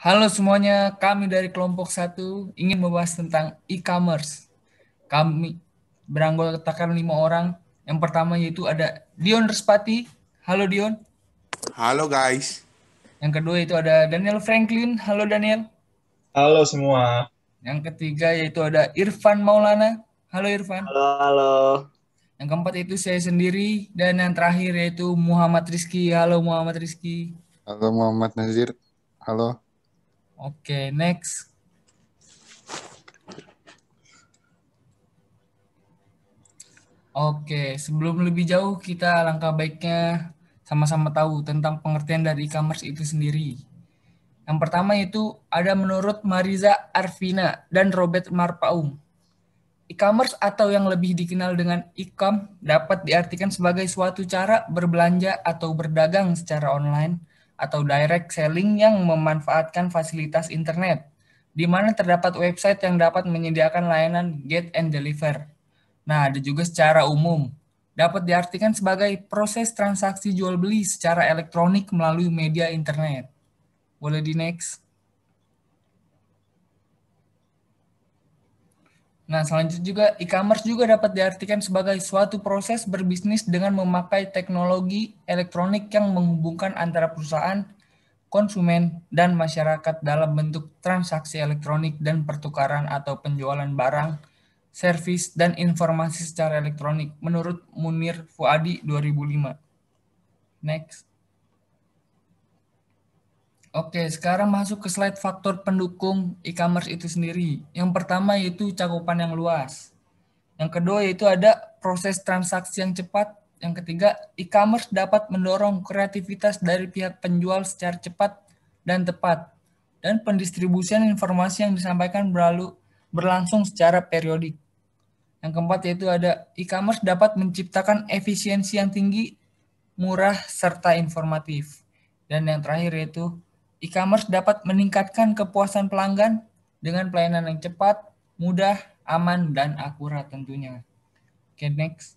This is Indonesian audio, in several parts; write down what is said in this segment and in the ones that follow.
Halo semuanya, kami dari kelompok satu ingin membahas tentang e-commerce. Kami beranggotakan 5 orang. Yang pertama yaitu ada Dion Respati. Halo Dion. Halo guys. Yang kedua itu ada Daniel Franklin. Halo Daniel. Halo semua. Yang ketiga yaitu ada Irfan Maulana. Halo Irfan. Halo, halo. Yang keempat itu saya sendiri. Dan yang terakhir yaitu Muhammad Rizky. Halo Muhammad Rizky. Halo Muhammad Nazir. Halo. Oke, next. Oke, sebelum lebih jauh kita langkah baiknya sama-sama tahu tentang pengertian dari e-commerce itu sendiri. Yang pertama itu ada menurut Mariza Arvina dan Robert Marpaung. E-commerce atau yang lebih dikenal dengan e-com dapat diartikan sebagai suatu cara berbelanja atau berdagang secara online atau direct selling yang memanfaatkan fasilitas internet, di mana terdapat website yang dapat menyediakan layanan get and deliver. Nah, ada juga secara umum. Dapat diartikan sebagai proses transaksi jual beli secara elektronik melalui media internet. Boleh di next. Nah, selanjutnya juga e-commerce juga dapat diartikan sebagai suatu proses berbisnis dengan memakai teknologi elektronik yang menghubungkan antara perusahaan, konsumen, dan masyarakat dalam bentuk transaksi elektronik dan pertukaran atau penjualan barang, servis, dan informasi secara elektronik menurut Munir Fuadi 2005. Next. Oke, sekarang masuk ke slide faktor pendukung e-commerce itu sendiri. Yang pertama yaitu cakupan yang luas. Yang kedua yaitu ada proses transaksi yang cepat. Yang ketiga, e-commerce dapat mendorong kreativitas dari pihak penjual secara cepat dan tepat. Dan pendistribusian informasi yang disampaikan berlangsung secara periodik. Yang keempat yaitu ada e-commerce dapat menciptakan efisiensi yang tinggi, murah, serta informatif. Dan yang terakhir yaitu e-commerce dapat meningkatkan kepuasan pelanggan dengan pelayanan yang cepat, mudah, aman, dan akurat tentunya. Oke, next.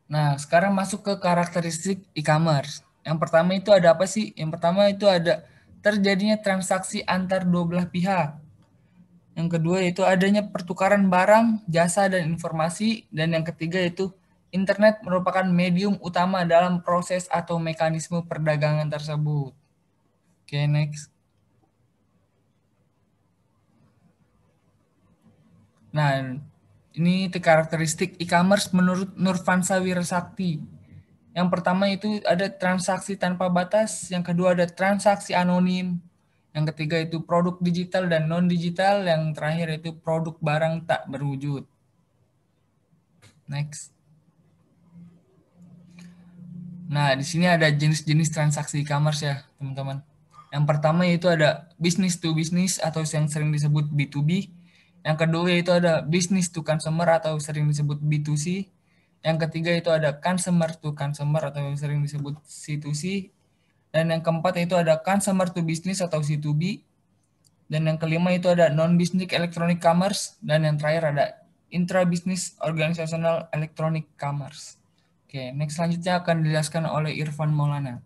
Nah, sekarang masuk ke karakteristik e-commerce. Yang pertama itu ada apa sih? Yang pertama itu ada terjadinya transaksi antar dua belah pihak. Yang kedua yaitu adanya pertukaran barang, jasa, dan informasi. Dan yang ketiga yaitu internet merupakan medium utama dalam proses atau mekanisme perdagangan tersebut. Oke, next. Nah, ini karakteristik e-commerce menurut Nurfansa Wirasakti. Yang pertama itu ada transaksi tanpa batas, yang kedua ada transaksi anonim, yang ketiga itu produk digital dan non-digital, yang terakhir itu produk barang tak berwujud. Next. Nah, di sini ada jenis-jenis transaksi e-commerce ya, teman-teman. Yang pertama yaitu ada business to business atau yang sering disebut B2B. Yang kedua yaitu ada business to consumer atau sering disebut B2C. Yang ketiga itu ada consumer to consumer atau yang sering disebut C2C. Dan yang keempat itu ada consumer to business atau C2B. Dan yang kelima itu ada non-business electronic commerce. Dan yang terakhir ada intra-business organizational electronic commerce. Oke, next selanjutnya akan dijelaskan oleh Irfan Maulana.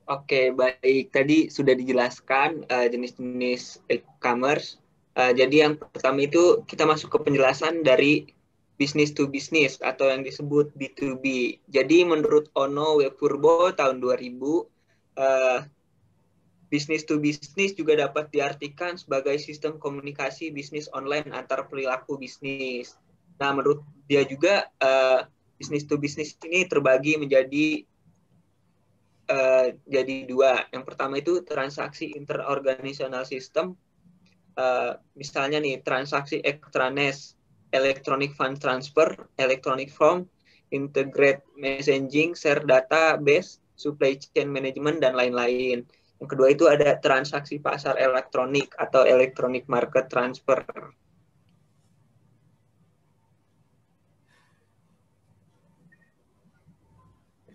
Oke, baik. Tadi sudah dijelaskan jenis-jenis e-commerce. Jadi yang pertama itu kita masuk ke penjelasan dari business to business atau yang disebut B2B. Jadi menurut Ono Wepurbo tahun 2000, business to business juga dapat diartikan sebagai sistem komunikasi bisnis online antar perilaku bisnis. Nah, menurut dia juga business to business ini terbagi menjadi jadi dua. Yang pertama itu transaksi interorganisational system. Misalnya nih transaksi extranet, electronic fund transfer, electronic form, integrate messaging, share database, supply chain management, dan lain-lain. Yang kedua itu ada transaksi pasar elektronik atau electronic market transfer.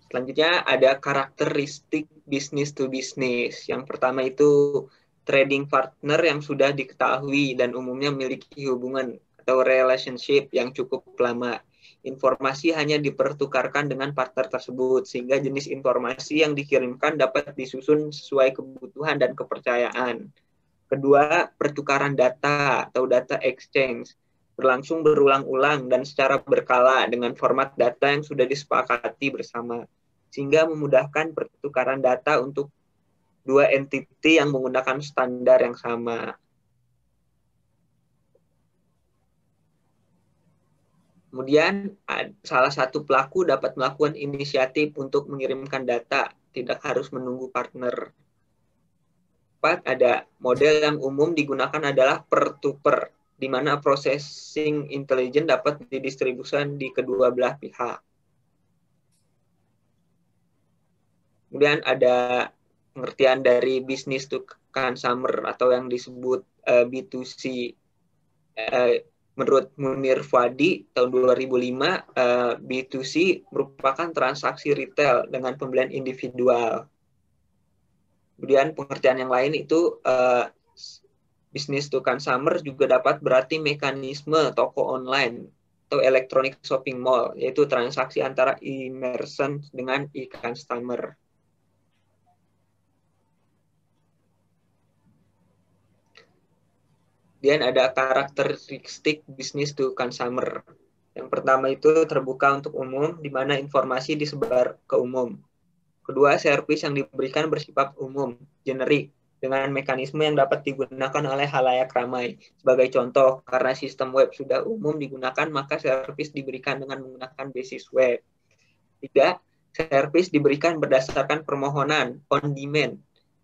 Selanjutnya ada karakteristik business to business. Yang pertama itu trading partner yang sudah diketahui dan umumnya memiliki hubungan atau relationship yang cukup lama. Informasi hanya dipertukarkan dengan partner tersebut, sehingga jenis informasi yang dikirimkan dapat disusun sesuai kebutuhan dan kepercayaan. Kedua, pertukaran data atau data exchange berlangsung berulang-ulang dan secara berkala dengan format data yang sudah disepakati bersama, sehingga memudahkan pertukaran data untuk dua entiti yang menggunakan standar yang sama. Kemudian, salah satu pelaku dapat melakukan inisiatif untuk mengirimkan data, tidak harus menunggu partner. 4, ada model yang umum digunakan adalah per-to-per, di mana processing intelligence dapat didistribusikan di kedua belah pihak. Kemudian ada pengertian dari business to consumer atau yang disebut B2C. Menurut Munir Fuadi tahun 2005, B2C merupakan transaksi retail dengan pembelian individual. Kemudian pengertian yang lain itu business to consumer juga dapat berarti mekanisme toko online atau electronic shopping mall, yaitu transaksi antara e-merchant dengan e-customer. Kemudian ada karakteristik business to consumer. Yang pertama itu terbuka untuk umum, di mana informasi disebar ke umum. Kedua, servis yang diberikan bersifat umum, generik, dengan mekanisme yang dapat digunakan oleh halayak ramai. Sebagai contoh, karena sistem web sudah umum digunakan, maka servis diberikan dengan menggunakan basis web. Tiga, servis diberikan berdasarkan permohonan, on demand.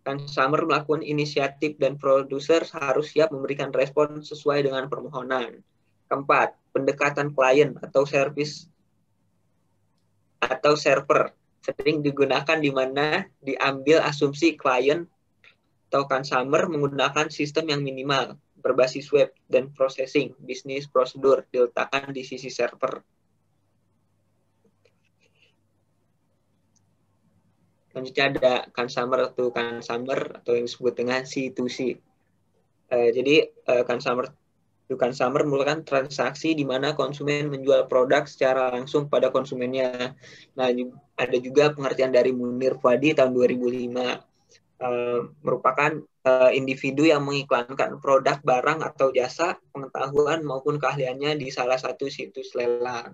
Consumer melakukan inisiatif dan produser harus siap memberikan respon sesuai dengan permohonan. Keempat, pendekatan klien atau servis atau server sering digunakan di mana diambil asumsi klien atau consumer menggunakan sistem yang minimal, berbasis web dan processing, bisnis prosedur diletakkan di sisi server. Selanjutnya ada consumer to consumer atau yang disebut dengan C2C. Jadi consumer to consumer merupakan transaksi di mana konsumen menjual produk secara langsung pada konsumennya. Nah, ada juga pengertian dari Munir Fuadi tahun 2005. Merupakan individu yang mengiklankan produk, barang, atau jasa, pengetahuan maupun keahliannya di salah satu situs lelang.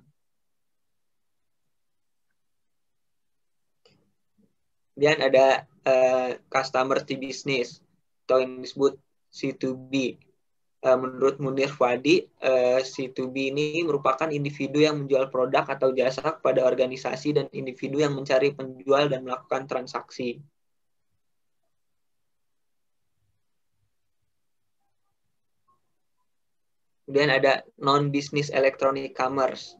Kemudian ada customer to business atau yang disebut C2B. Menurut Munir Fuadi, C2B ini merupakan individu yang menjual produk atau jasa kepada organisasi dan individu yang mencari penjual dan melakukan transaksi. Kemudian ada non-business electronic commerce.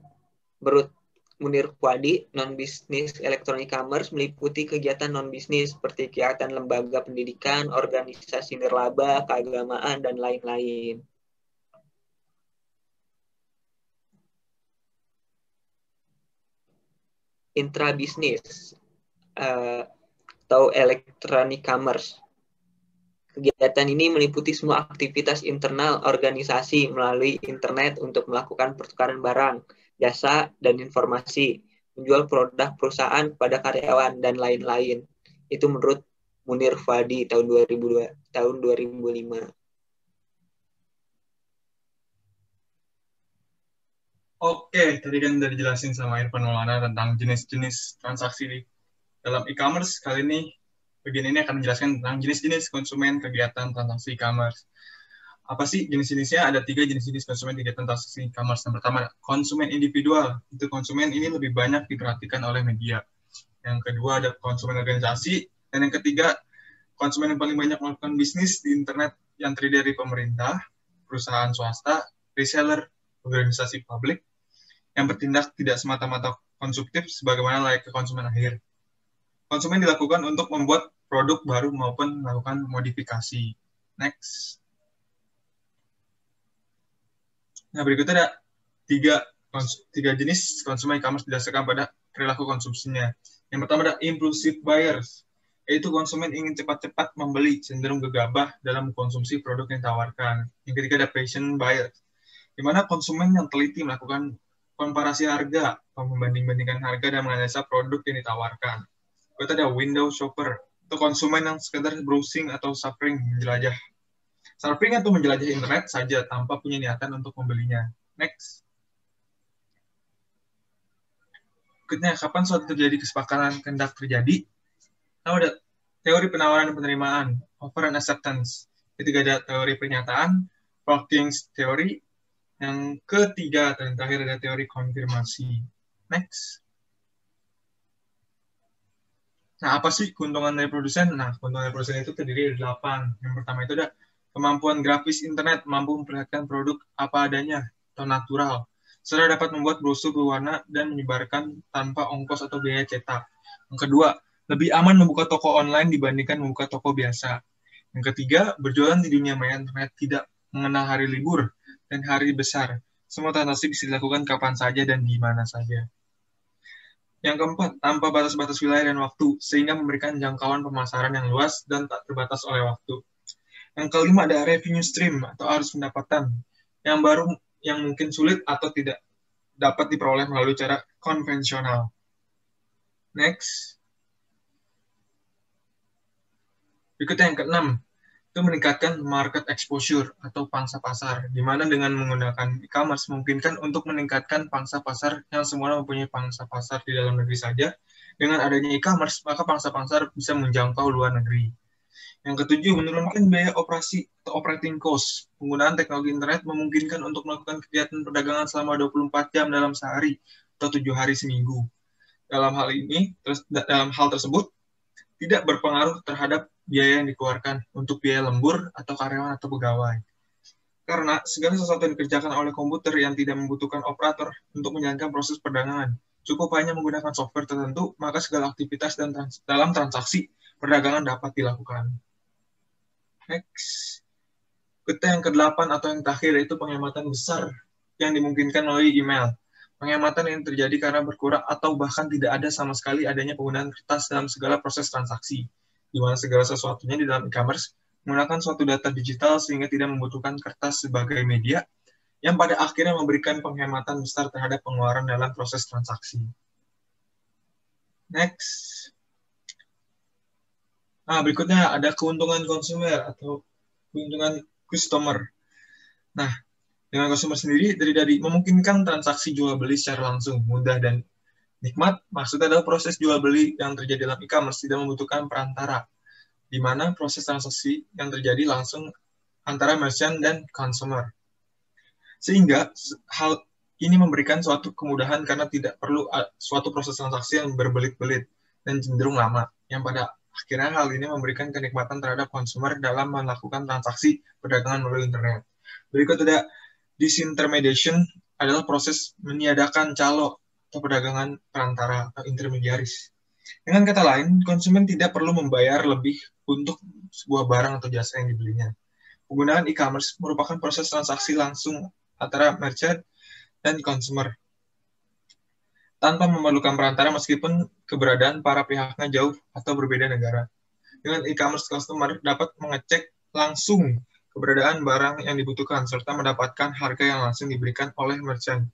Menurut Munir Fuadi, non-business electronic commerce meliputi kegiatan non-bisnis seperti kegiatan lembaga pendidikan, organisasi nirlaba, keagamaan, dan lain-lain. Intrabisnis atau electronic commerce. Kegiatan ini meliputi semua aktivitas internal organisasi melalui internet untuk melakukan pertukaran barang, jasa, dan informasi, menjual produk perusahaan kepada karyawan, dan lain-lain. Itu menurut Munir Fuadi tahun 2005. Oke, tadi kan udah dijelasin sama Irfan Maulana tentang jenis-jenis transaksi dalam e-commerce. Kali ini bagian ini akan menjelaskan tentang jenis-jenis konsumen kegiatan transaksi e-commerce. Apa sih jenis-jenisnya? Ada 3 jenis-jenis konsumen kegiatan transaksi e-commerce. Yang pertama, konsumen individual. Itu konsumen ini lebih banyak diperhatikan oleh media. Yang kedua, ada konsumen organisasi. Dan yang ketiga, konsumen yang paling banyak melakukan bisnis di internet yang terdiri dari pemerintah, perusahaan swasta, reseller, organisasi publik, yang bertindak tidak semata-mata konsumtif sebagaimana layaknya konsumen akhir. Konsumen dilakukan untuk membuat produk baru maupun melakukan modifikasi. Next. Nah, berikutnya ada 3 jenis konsumen e-commerce didasarkan pada perilaku konsumsinya. Yang pertama ada impulsive buyers, yaitu konsumen ingin cepat-cepat membeli, cenderung gegabah dalam mengkonsumsi produk yang ditawarkan. Yang ketiga ada patient buyers, di mana konsumen yang teliti melakukan komparasi harga, membanding-bandingkan harga dan menganalisa produk yang ditawarkan. Berikut ada window shopper, itu konsumen yang sekedar browsing atau surfing menjelajah. Surfing atau menjelajah internet saja tanpa punya niatan untuk membelinya. Next. Berikutnya, kapan suatu terjadi kesepakatan kehendak terjadi? Ada teori penawaran dan penerimaan, offer and acceptance. Ketiga ada teori pernyataan, Hawking's teori. Yang ketiga dan terakhir ada teori konfirmasi. Next. Nah, apa sih keuntungan dari produsen? Nah, keuntungan dari produsen itu terdiri dari 8. Yang pertama itu ada kemampuan grafis internet, mampu memperlihatkan produk apa adanya atau natural. Serta dapat membuat brosur berwarna dan menyebarkan tanpa ongkos atau biaya cetak. Yang kedua, lebih aman membuka toko online dibandingkan membuka toko biasa. Yang ketiga, berjualan di dunia maya internet tidak mengenal hari libur dan hari besar. Semua transaksi bisa dilakukan kapan saja dan di mana saja. Yang keempat, tanpa batas-batas wilayah dan waktu, sehingga memberikan jangkauan pemasaran yang luas dan tak terbatas oleh waktu. Yang kelima ada revenue stream atau arus pendapatan yang baru yang mungkin sulit atau tidak dapat diperoleh melalui cara konvensional. Next. Berikutnya yang keenam, itu meningkatkan market exposure atau pangsa pasar, di mana dengan menggunakan e-commerce memungkinkan untuk meningkatkan pangsa pasar yang semuanya mempunyai pangsa pasar di dalam negeri saja. Dengan adanya e-commerce, maka pangsa pasar bisa menjangkau luar negeri. Yang ketujuh, menurunkan biaya operasi atau operating cost. Penggunaan teknologi internet memungkinkan untuk melakukan kegiatan perdagangan selama 24 jam dalam sehari atau 7 hari seminggu. Dalam hal tersebut, tidak berpengaruh terhadap biaya yang dikeluarkan untuk biaya lembur atau karyawan atau pegawai. Karena segala sesuatu yang dikerjakan oleh komputer yang tidak membutuhkan operator untuk menjalankan proses perdagangan. Cukup hanya menggunakan software tertentu, maka segala aktivitas dalam transaksi perdagangan dapat dilakukan. Next. Kita yang ke-8 atau yang terakhir itu penghematan besar yang dimungkinkan melalui email. Penghematan yang terjadi karena berkurang atau bahkan tidak ada sama sekali adanya penggunaan kertas dalam segala proses transaksi, di mana segala sesuatunya di dalam e-commerce menggunakan suatu data digital sehingga tidak membutuhkan kertas sebagai media yang pada akhirnya memberikan penghematan besar terhadap pengeluaran dalam proses transaksi. Next. Nah, berikutnya ada keuntungan konsumer atau keuntungan customer. Nah, dengan konsumer sendiri dari memungkinkan transaksi jual beli secara langsung, mudah dan nikmat. Maksudnya adalah proses jual beli yang terjadi dalam e-commerce tidak membutuhkan perantara, di mana proses transaksi yang terjadi langsung antara merchant dan consumer. Sehingga hal ini memberikan suatu kemudahan karena tidak perlu suatu proses transaksi yang berbelit-belit dan cenderung lama, yang pada akhirnya hal ini memberikan kenikmatan terhadap konsumer dalam melakukan transaksi perdagangan melalui internet. Berikut ada disintermediation, adalah proses meniadakan calo atau perdagangan perantara atau intermediaris. Dengan kata lain, konsumen tidak perlu membayar lebih untuk sebuah barang atau jasa yang dibelinya. Penggunaan e-commerce merupakan proses transaksi langsung antara merchant dan consumer, tanpa memerlukan perantara meskipun keberadaan para pihaknya jauh atau berbeda negara. Dengan e-commerce, customer dapat mengecek langsung keberadaan barang yang dibutuhkan, serta mendapatkan harga yang langsung diberikan oleh merchant,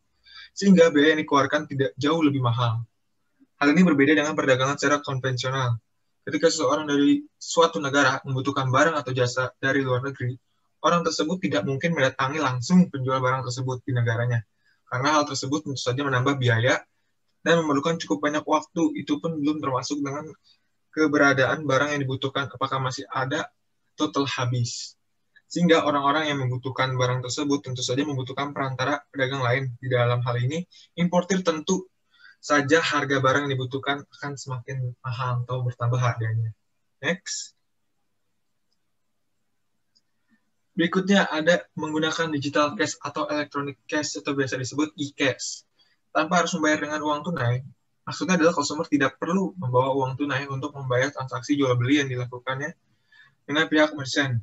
sehingga biaya yang dikeluarkan tidak jauh lebih mahal. Hal ini berbeda dengan perdagangan secara konvensional. Ketika seseorang dari suatu negara membutuhkan barang atau jasa dari luar negeri, orang tersebut tidak mungkin mendatangi langsung penjual barang tersebut di negaranya, karena hal tersebut tentu saja menambah biaya dan memerlukan cukup banyak waktu. Itu pun belum termasuk dengan keberadaan barang yang dibutuhkan, apakah masih ada atau telah habis. Sehingga orang-orang yang membutuhkan barang tersebut tentu saja membutuhkan perantara pedagang lain. Di dalam hal ini, importir tentu saja harga barang yang dibutuhkan akan semakin mahal atau bertambah harganya. Next. Berikutnya ada menggunakan digital cash atau electronic cash atau biasa disebut e-cash. Tanpa harus membayar dengan uang tunai, maksudnya adalah konsumer tidak perlu membawa uang tunai untuk membayar transaksi jual beli yang dilakukannya dengan pihak merchant,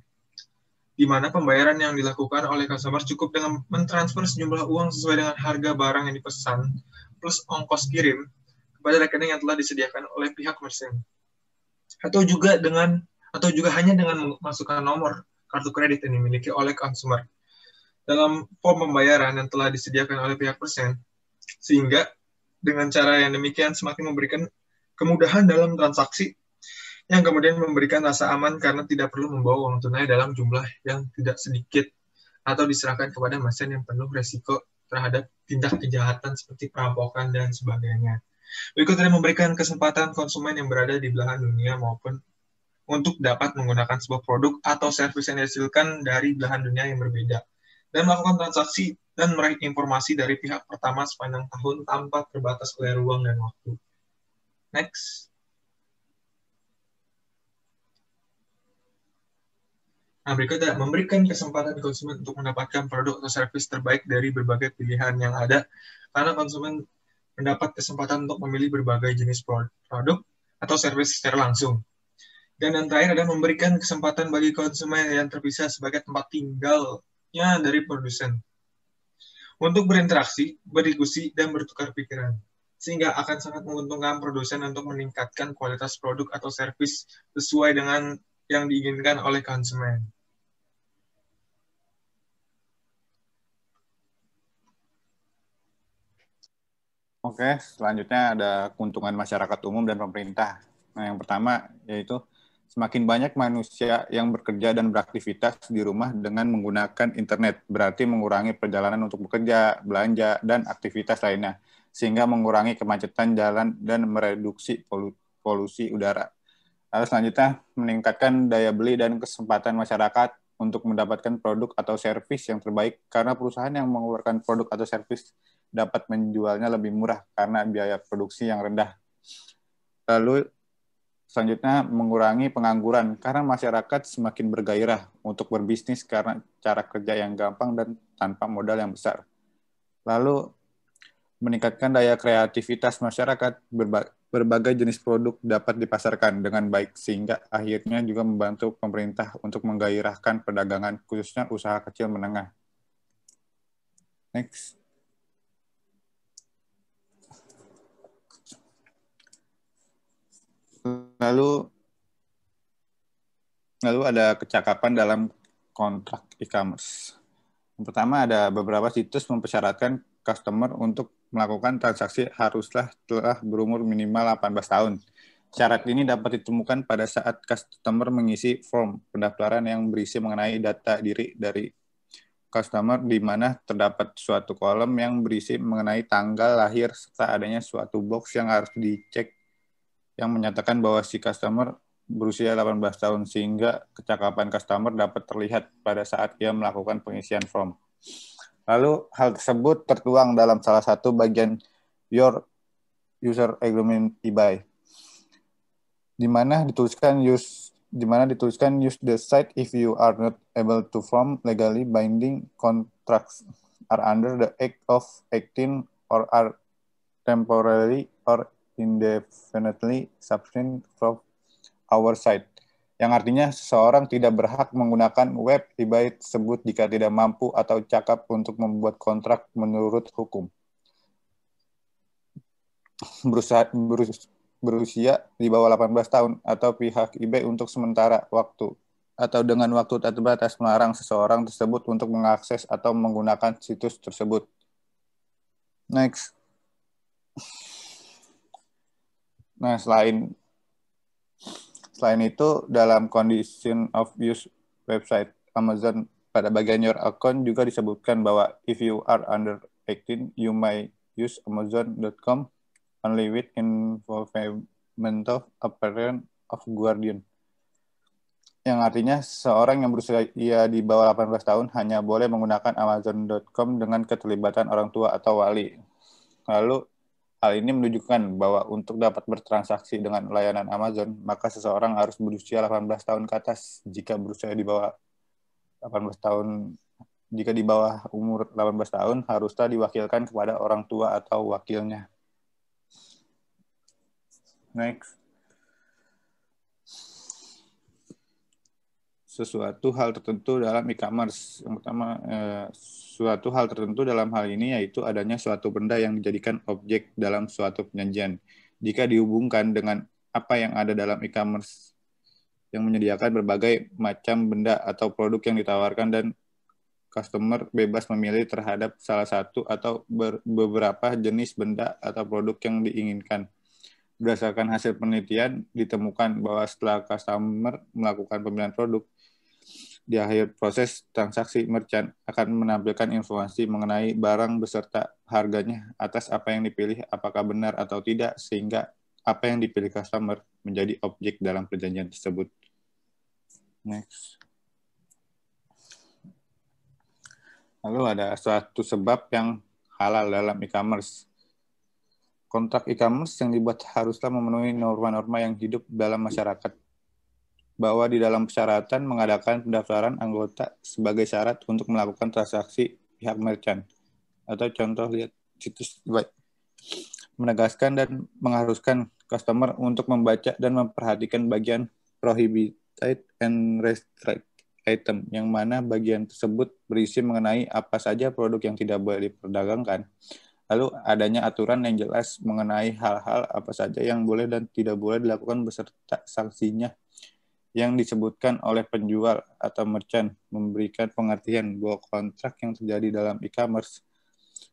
di mana pembayaran yang dilakukan oleh konsumer cukup dengan mentransfer sejumlah uang sesuai dengan harga barang yang dipesan plus ongkos kirim kepada rekening yang telah disediakan oleh pihak merchant, atau juga hanya dengan memasukkan nomor kartu kredit yang dimiliki oleh konsumer dalam form pembayaran yang telah disediakan oleh pihak merchant. Sehingga dengan cara yang demikian semakin memberikan kemudahan dalam transaksi yang kemudian memberikan rasa aman karena tidak perlu membawa uang tunai dalam jumlah yang tidak sedikit atau diserahkan kepada mesin yang penuh resiko terhadap tindak kejahatan seperti perampokan dan sebagainya. Berikut adalah memberikan kesempatan konsumen yang berada di belahan dunia maupun untuk dapat menggunakan sebuah produk atau servis yang dihasilkan dari belahan dunia yang berbeda dan melakukan transaksi dan meraih informasi dari pihak pertama sepanjang tahun tanpa terbatas oleh ruang dan waktu. Next. Nah, berikutnya memberikan kesempatan konsumen untuk mendapatkan produk atau servis terbaik dari berbagai pilihan yang ada, karena konsumen mendapat kesempatan untuk memilih berbagai jenis produk atau servis secara langsung. Dan yang terakhir adalah memberikan kesempatan bagi konsumen yang terpisah sebagai tempat tinggalnya dari produsen untuk berinteraksi, berdiskusi, dan bertukar pikiran. Sehingga akan sangat menguntungkan produsen untuk meningkatkan kualitas produk atau servis sesuai dengan yang diinginkan oleh konsumen. Oke, selanjutnya ada keuntungan masyarakat umum dan pemerintah. Nah, yang pertama yaitu semakin banyak manusia yang bekerja dan beraktivitas di rumah dengan menggunakan internet, berarti mengurangi perjalanan untuk bekerja, belanja, dan aktivitas lainnya, sehingga mengurangi kemacetan jalan dan mereduksi polusi udara. Lalu selanjutnya, meningkatkan daya beli dan kesempatan masyarakat untuk mendapatkan produk atau servis yang terbaik karena perusahaan yang mengeluarkan produk atau servis dapat menjualnya lebih murah karena biaya produksi yang rendah. Lalu selanjutnya, mengurangi pengangguran karena masyarakat semakin bergairah untuk berbisnis karena cara kerja yang gampang dan tanpa modal yang besar. Lalu meningkatkan daya kreativitas masyarakat, berbagai jenis produk dapat dipasarkan dengan baik, sehingga akhirnya juga membantu pemerintah untuk menggairahkan perdagangan, khususnya usaha kecil menengah. Next. Lalu ada kecakapan dalam kontrak e-commerce. Yang pertama, ada beberapa situs mempersyaratkan customer untuk melakukan transaksi haruslah telah berumur minimal 18 tahun. Syarat ini dapat ditemukan pada saat customer mengisi form pendaftaran yang berisi mengenai data diri dari customer, di mana terdapat suatu kolom yang berisi mengenai tanggal lahir serta adanya suatu box yang harus dicek yang menyatakan bahwa si customer berusia 18 tahun, sehingga kecakapan customer dapat terlihat pada saat ia melakukan pengisian form. Lalu hal tersebut tertuang dalam salah satu bagian Your User Agreement eBay, di mana dituliskan use the site if you are not able to form legally binding contracts, are under the act of 18, or are temporarily or indefinitely suspended from our site. Yang artinya seseorang tidak berhak menggunakan web eBay tersebut jika tidak mampu atau cakap untuk membuat kontrak menurut hukum. Berusia di bawah 18 tahun atau pihak eBay untuk sementara waktu atau dengan waktu terbatas melarang seseorang tersebut untuk mengakses atau menggunakan situs tersebut. Next. Nah, selain itu, dalam condition of use website Amazon pada bagian your account juga disebutkan bahwa if you are under 18, you may use Amazon.com only with involvement of a parent of guardian. Yang artinya seorang yang berusia di bawah 18 tahun hanya boleh menggunakan Amazon.com dengan keterlibatan orang tua atau wali. Lalu hal ini menunjukkan bahwa untuk dapat bertransaksi dengan layanan Amazon, maka seseorang harus berusia 18 tahun ke atas. Jika berusia di bawah 18 tahun, jika di bawah umur 18 tahun, haruslah diwakilkan kepada orang tua atau wakilnya. Next. Suatu hal tertentu dalam e-commerce. Yang pertama, suatu hal tertentu dalam hal ini yaitu adanya suatu benda yang dijadikan objek dalam suatu penyajian. Jika dihubungkan dengan apa yang ada dalam e-commerce yang menyediakan berbagai macam benda atau produk yang ditawarkan dan customer bebas memilih terhadap salah satu atau beberapa jenis benda atau produk yang diinginkan. Berdasarkan hasil penelitian, ditemukan bahwa setelah customer melakukan pemilihan produk, di akhir proses transaksi merchant akan menampilkan informasi mengenai barang beserta harganya atas apa yang dipilih, apakah benar atau tidak, sehingga apa yang dipilih customer menjadi objek dalam perjanjian tersebut. Next. Lalu ada suatu sebab yang halal dalam e-commerce. Kontrak e-commerce yang dibuat haruslah memenuhi norma-norma yang hidup dalam masyarakat. Bahwa di dalam persyaratan mengadakan pendaftaran anggota sebagai syarat untuk melakukan transaksi pihak merchant. Atau contoh lihat situs web. Menegaskan dan mengharuskan customer untuk membaca dan memperhatikan bagian prohibited and restricted item, yang mana bagian tersebut berisi mengenai apa saja produk yang tidak boleh diperdagangkan. Lalu adanya aturan yang jelas mengenai hal-hal apa saja yang boleh dan tidak boleh dilakukan beserta sanksinya yang disebutkan oleh penjual atau merchant, memberikan pengertian bahwa kontrak yang terjadi dalam e-commerce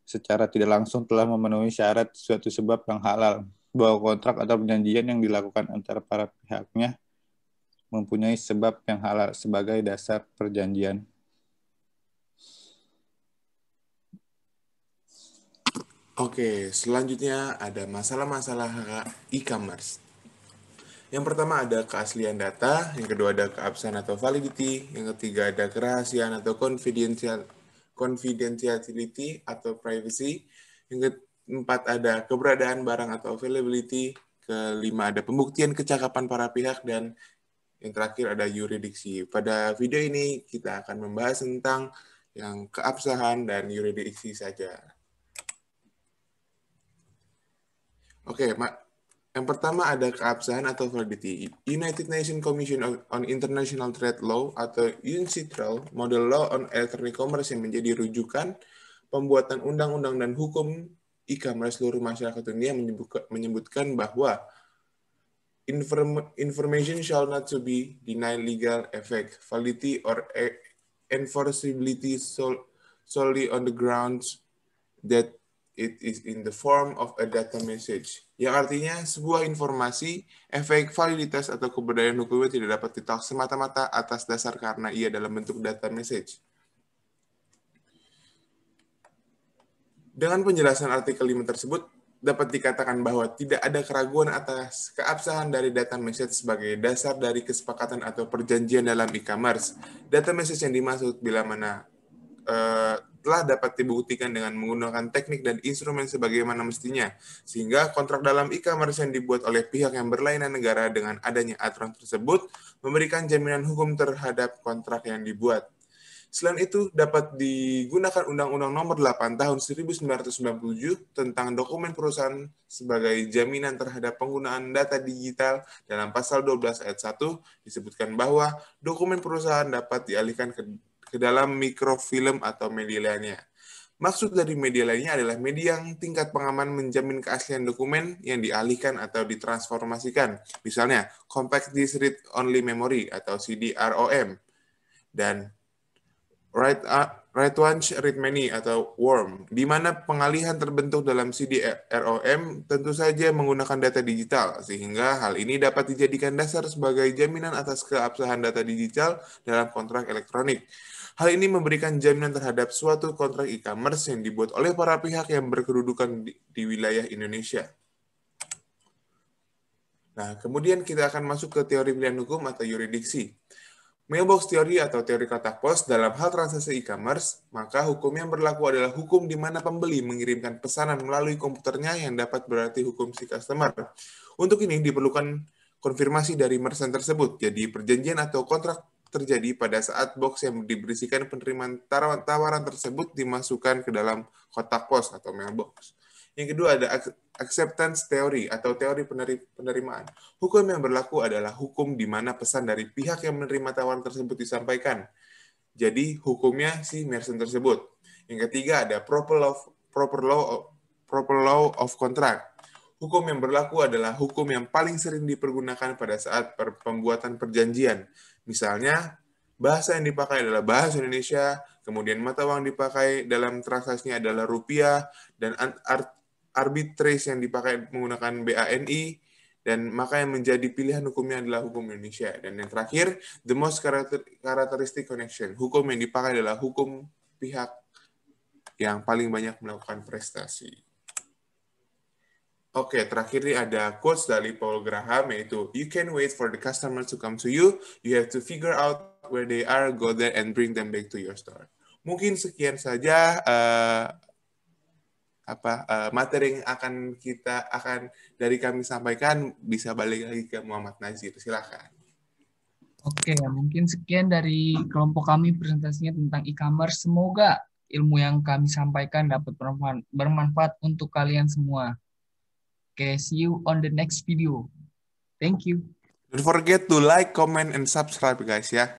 secara tidak langsung telah memenuhi syarat suatu sebab yang halal, bahwa kontrak atau perjanjian yang dilakukan antara para pihaknya mempunyai sebab yang halal sebagai dasar perjanjian. Oke, selanjutnya ada masalah-masalah e-commerce. Yang pertama ada keaslian data, yang kedua ada keabsahan atau validity, yang ketiga ada kerahasiaan atau confidentiality atau privacy, yang keempat ada keberadaan barang atau availability, kelima ada pembuktian kecakapan para pihak, dan yang terakhir ada yurisdiksi. Pada video ini kita akan membahas tentang yang keabsahan dan yurisdiksi saja. Oke, yang pertama ada keabsahan atau validity. United Nations Commission on International Trade Law atau UNCITRAL, model law on electronic commerce yang menjadi rujukan pembuatan undang-undang dan hukum e-commerce seluruh masyarakat dunia menyebutkan bahwa information shall not to be denied legal effect, validity, or enforceability solely on the grounds that it is in the form of a data message. Yang artinya sebuah informasi, efek, validitas, atau keberadaan hukumnya tidak dapat ditolak semata-mata atas dasar karena ia dalam bentuk data message. Dengan penjelasan artikel 5 tersebut, dapat dikatakan bahwa tidak ada keraguan atas keabsahan dari data message sebagai dasar dari kesepakatan atau perjanjian dalam e-commerce. Data message yang dimaksud bila mana telah dapat dibuktikan dengan menggunakan teknik dan instrumen sebagaimana mestinya, sehingga kontrak dalam e-commerce yang dibuat oleh pihak yang berlainan negara dengan adanya aturan tersebut memberikan jaminan hukum terhadap kontrak yang dibuat. Selain itu, dapat digunakan Undang-Undang Nomor 8 Tahun 1997 tentang dokumen perusahaan sebagai jaminan terhadap penggunaan data digital. Dalam pasal 12 ayat 1 disebutkan bahwa dokumen perusahaan dapat dialihkan ke dalam mikrofilm atau media lainnya. Maksud dari media lainnya adalah media yang tingkat pengaman menjamin keaslian dokumen yang dialihkan atau ditransformasikan. Misalnya, Compact Disk Read Only Memory atau CD-ROM, dan Write-Once Read Many atau WORM, di mana pengalihan terbentuk dalam CD-ROM tentu saja menggunakan data digital, sehingga hal ini dapat dijadikan dasar sebagai jaminan atas keabsahan data digital dalam kontrak elektronik. Hal ini memberikan jaminan terhadap suatu kontrak e-commerce yang dibuat oleh para pihak yang berkedudukan di wilayah Indonesia. Nah, kemudian kita akan masuk ke teori pilihan hukum atau yurisdiksi. Mailbox theory atau teori kotak pos dalam hal transaksi e-commerce, maka hukum yang berlaku adalah hukum di mana pembeli mengirimkan pesanan melalui komputernya yang dapat berarti hukum si customer. Untuk ini diperlukan konfirmasi dari merchant tersebut, jadi perjanjian atau kontrak terjadi pada saat box yang diberisikan penerimaan tawaran tersebut dimasukkan ke dalam kotak pos atau mailbox. Yang kedua ada acceptance theory atau teori penerimaan. Hukum yang berlaku adalah hukum di mana pesan dari pihak yang menerima tawaran tersebut disampaikan. Jadi hukumnya si merchant tersebut. Yang ketiga ada proper law of contract. Hukum yang berlaku adalah hukum yang paling sering dipergunakan pada saat pembuatan perjanjian. Misalnya bahasa yang dipakai adalah bahasa Indonesia, kemudian mata uang dipakai dalam transaksinya adalah rupiah, dan arbitrage yang dipakai menggunakan BANI, dan maka yang menjadi pilihan hukumnya adalah hukum Indonesia. Dan yang terakhir, the most characteristic connection, hukum yang dipakai adalah hukum pihak yang paling banyak melakukan prestasi. Oke, terakhir ini ada quotes dari Paul Graham, yaitu, you can wait for the customer to come to you, you have to figure out where they are, go there, and bring them back to your store. Mungkin sekian saja materi yang akan dari kami sampaikan. Bisa balik lagi ke Muhammad Nazir, silakan. Oke, mungkin sekian dari kelompok kami presentasinya tentang e-commerce. Semoga ilmu yang kami sampaikan dapat bermanfaat untuk kalian semua. Oke, see you on the next video. Thank you. Don't forget to like, comment, and subscribe guys ya.